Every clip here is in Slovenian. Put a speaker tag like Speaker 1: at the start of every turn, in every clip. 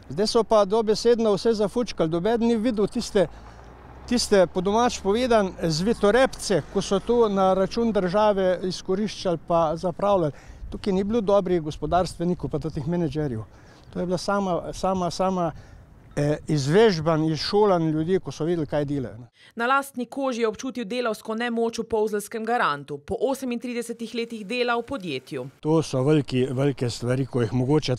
Speaker 1: Zdaj so pa dobesedno vse zafučkali, nobeden ni videl tiste po domač povedan zvitorepce, ko so tu na račun države izkoriščali pa zapravljali. Tukaj ni bilo dobrih gospodarstvenikov pa teh menedžerjev. To je bila sama izvežban, izšolan ljudi, ko so videli, kaj delajo.
Speaker 2: Na lastni koži je občutil delavsko nemoč v Polzelskem garantu. Po 38 letih dela v podjetju.
Speaker 1: To so velike stvari, ko jih mogoče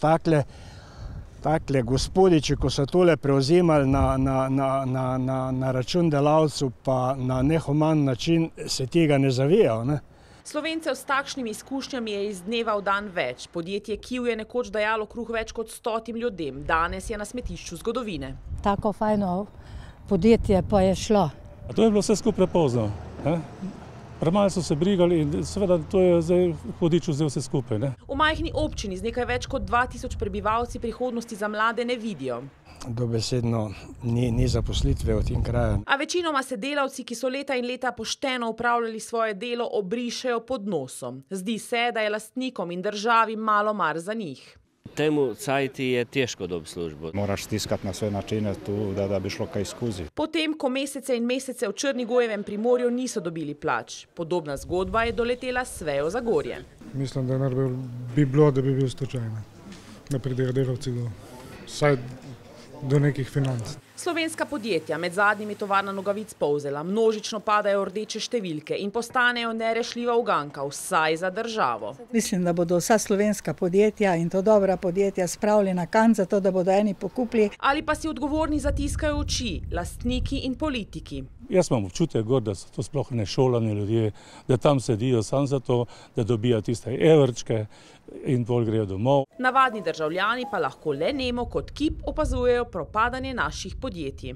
Speaker 1: takle gospodiči, ko so tole prevzemali na račun delavcev, pa na nehuman način se tega ne zavejo, ne?
Speaker 2: Slovencev s takšnimi izkušnjami je iz dneva v dan več. Podjetje Kiv je nekoč dajalo kruh več kot 100 ljudem. Danes je na smetišču zgodovine.
Speaker 3: Tako fajno podjetje pa je šlo.
Speaker 4: A to je bilo vse skupaj prepozno. Premalo so se brigali in seveda to je zdaj hudič vzel vse skupaj.
Speaker 2: V majhni občini z nekaj več kot 2000 prebivalci prihodnosti za mlade ne vidijo.
Speaker 1: Dobesedno ni zaposlitve v tem kraju.
Speaker 2: A večinoma se delavci, ki so leta in leta pošteno upravljali svoje delo, obrišejo pod nosom. Zdi se, da je lastnikom in državi malo mar za njih.
Speaker 5: Temu cajti je težko dobiti službo.
Speaker 6: Moraš stiskati na sve načine tu, da bi šlo kaj skozi.
Speaker 2: Potem, ko mesece in mesece v Črnigojevem Primorju niso dobili plač. Podobna zgodba je doletela Svejo Zagorje.
Speaker 7: Mislim, da bi bilo, da bi bil stečajno. Da pridejo delavci do nekih financ.
Speaker 2: Slovenska podjetja med zadnjimi Tovarna Nogavic Polzela množično padajo rdeče številke in postanejo nerešljiva uganka, vsaj za državo.
Speaker 3: Mislim, da bodo vsa slovenska podjetja in to dobra podjetja spravili na kant, zato da bodo eni pokupili.
Speaker 2: Ali pa si odgovorni zatiskajo oči, lastniki in politiki.
Speaker 4: Jaz imam občutek, da so to sploh nešolani ljudje, da tam sedijo samo zato, da dobijo tiste evrčke in bolj grejo domov.
Speaker 2: Navadni državljani pa lahko le nemo kot kip opazujejo propadanje naših podjetij.